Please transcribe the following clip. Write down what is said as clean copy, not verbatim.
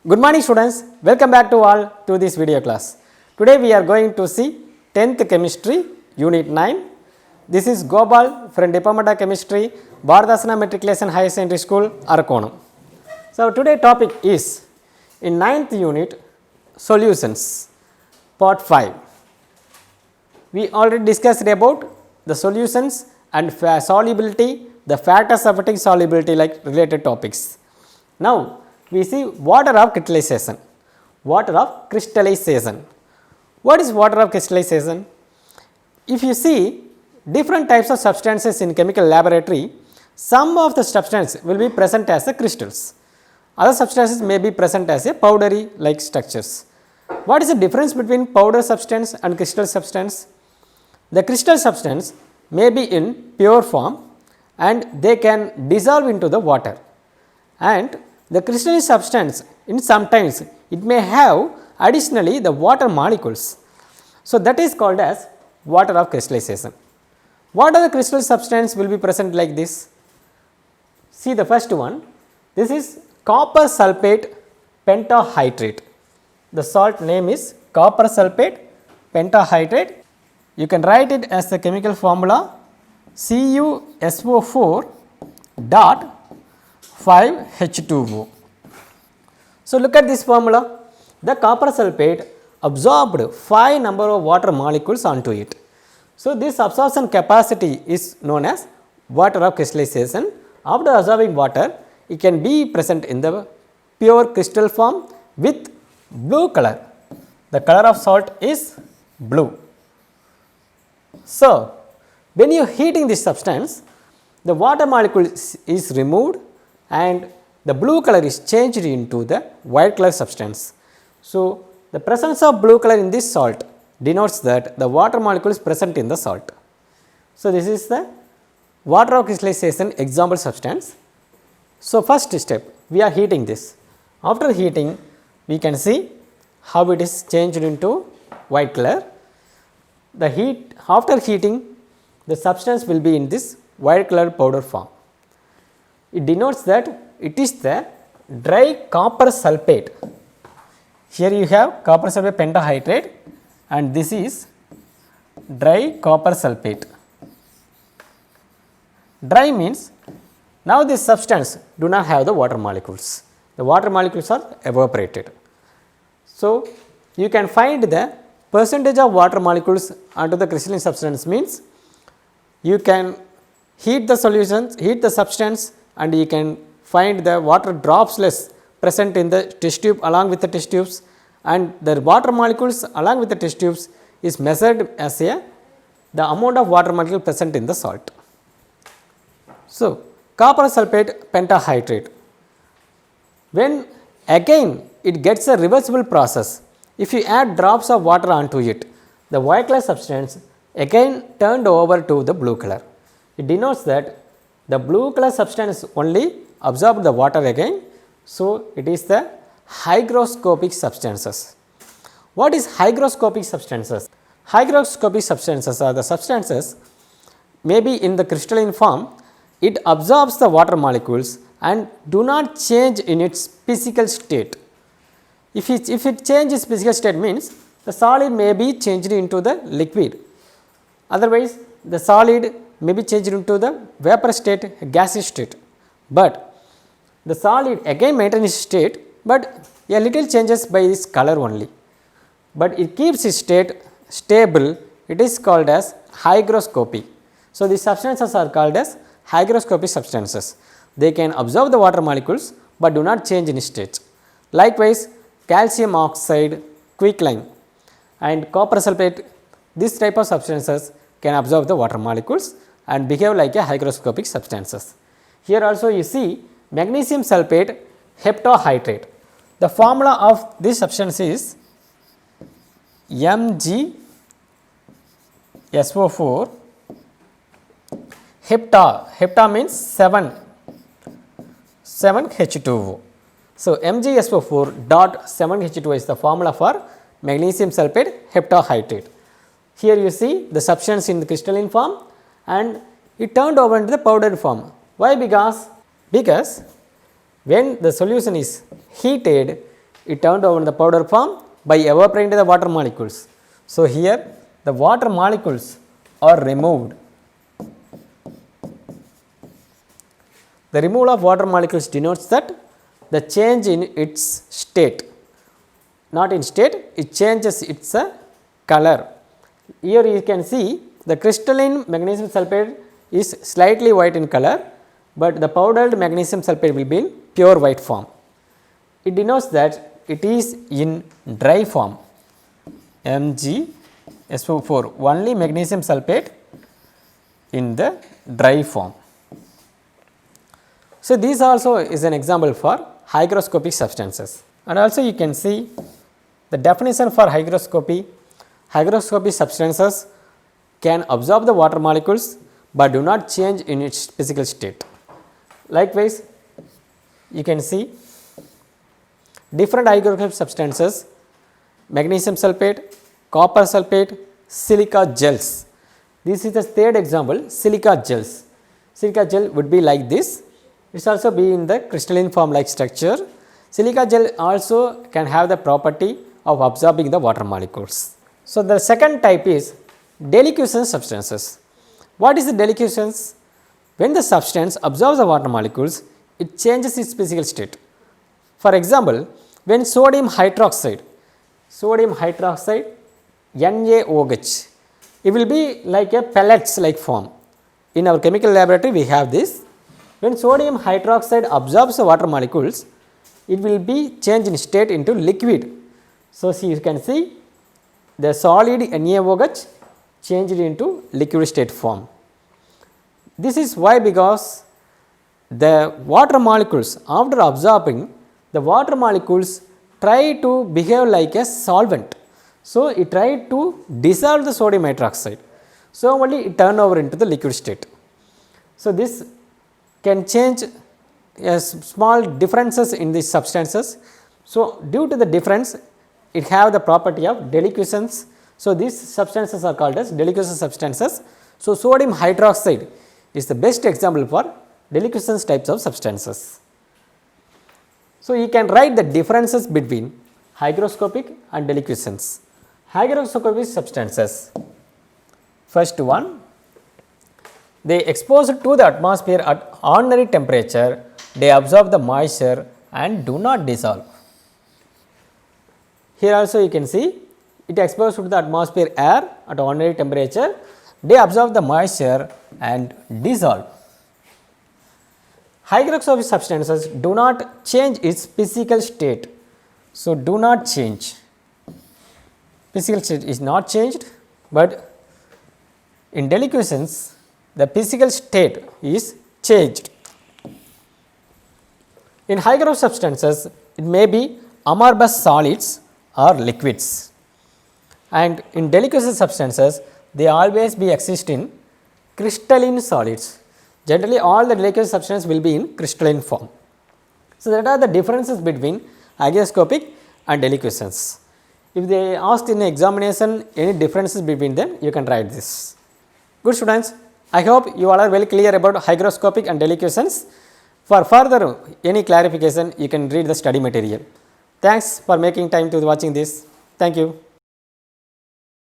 Good morning students, welcome back to all to this video class. Today we are going to see 10th chemistry unit 9. This is Gopal from Department of Chemistry, Bharadasana Matriculation Higher Secondary School, Arakonam. So today topic is in 9th unit solutions part 5. We already discussed about the solutions and solubility, the factors affecting solubility like related topics. Now we see water of crystallization. Water of crystallization. What is water of crystallization? If you see different types of substances in chemical laboratory, some of the substances will be present as a crystals. Other substances may be present as a powdery like structures. What is the difference between powder substance and crystal substance? The crystal substance may be in pure form and they can dissolve into the water, and the crystalline substance in sometimes it may have additionally the water molecules. So, that is called as water of crystallization. What are the crystal substance will be present like this? See the first one, this is copper sulphate pentahydrate. The salt name is copper sulphate pentahydrate. You can write it as the chemical formula CuSO4 dot 5H2O. So, look at this formula. The copper sulphate absorbed 5 number of water molecules onto it. So, this absorption capacity is known as water of crystallization. After absorbing water, it can be present in the pure crystal form with blue color. The color of salt is blue. So, when you are heating this substance, the water molecule is removed and the blue color is changed into the white color substance. So, the presence of blue color in this salt denotes that the water molecule is present in the salt. So, this is the water of crystallization example substance. So, first step we are heating this. After heating, we can see how it is changed into white color. The heat, after heating, the substance will be in this white color powder form. It denotes that it is the dry copper sulphate. Here you have copper sulphate pentahydrate and this is dry copper sulphate. Dry means now this substance do not have the water molecules. The water molecules are evaporated. So, you can find the percentage of water molecules onto the crystalline substance means you can heat the solutions, heat the substance, and you can find the water dropslets present in the test tube along with the test tubes, and the water molecules along with the test tubes is measured as the amount of water molecule present in the salt. So, copper sulphate pentahydrate, when again it gets a reversible process, if you add drops of water onto it, the white color substance again turned over to the blue color. It denotes that the blue color substance only absorbed the water again. So, it is the hygroscopic substances. What is hygroscopic substances? Hygroscopic substances are the substances maybe in the crystalline form, it absorbs the water molecules and do not change in its physical state. If it changes physical state means the solid may be changed into the liquid, otherwise the solid may be changed into the vapor state, gaseous state, but the solid again maintains its state, but a little changes by its color only, but it keeps its state stable. It is called as hygroscopy. So, these substances are called as hygroscopic substances. They can absorb the water molecules, but do not change in state. Likewise, calcium oxide, quicklime and copper sulphate, this type of substances can absorb the water molecules and behave like a hygroscopic substances. Here also you see magnesium sulphate heptahydrate. The formula of this substance is MgSO4 hepta means 7H2O. So, MgSO4 dot 7H2O is the formula for magnesium sulphate heptahydrate. Here you see the substance in the crystalline form and it turned over into the powdered form. Why? Because when the solution is heated, it turned over in the powder form by evaporating the water molecules. So, here the water molecules are removed. The removal of water molecules denotes that the change in its state, not in state, it changes its color. Here you can see the crystalline magnesium sulphate is slightly white in color, but the powdered magnesium sulphate will be in pure white form. It denotes that it is in dry form, MgSO4, only magnesium sulphate in the dry form. So, this also is an example for hygroscopic substances, and also you can see the definition for hygroscopy. Hygroscopic substances can absorb the water molecules, but do not change in its physical state. Likewise, you can see different hygroscopic substances: magnesium sulphate, copper sulphate, silica gels. This is the third example, silica gels. Silica gel would be like this. It also be in the crystalline form like structure. Silica gel also can have the property of absorbing the water molecules. So, the second type is deliquescent substances. What is the deliquescence? When the substance absorbs the water molecules, it changes its physical state. For example, when sodium hydroxide NaOH, it will be like a pellets like form. In our chemical laboratory, we have this. When sodium hydroxide absorbs the water molecules, it will be changed in state into liquid. So, you can see the solid NaOH changed into liquid state form. This is why, because the water molecules, after absorbing, the water molecules try to behave like a solvent. So, it tried to dissolve the sodium hydroxide. So, only it turn over into the liquid state. So, this can change small differences in these substances. So, due to the difference, it have the property of deliquescence. So, these substances are called as deliquescent substances. So, sodium hydroxide is the best example for deliquescence types of substances. So, you can write the differences between hygroscopic and deliquescence. Hygroscopic substances, first one, they exposed to the atmosphere at ordinary temperature, they absorb the moisture and do not dissolve. Here also you can see it exposed to the atmosphere air at ordinary temperature, they absorb the moisture and dissolve. Hygroscopic substances do not change its physical state. So, do not change, physical state is not changed, but in deliquescence the physical state is changed. In hygroscopic substances, it may be amorphous solids or liquids, and in deliquescent substances they always be exist in crystalline solids. Generally, all the deliquescent substances will be in crystalline form. So, that are the differences between hygroscopic and deliquescence. If they asked in examination any differences between them, you can write this. Good students, I hope you all are very clear about hygroscopic and deliquescence. For further any clarification, you can read the study material. Thanks for making time to watching this. Thank you.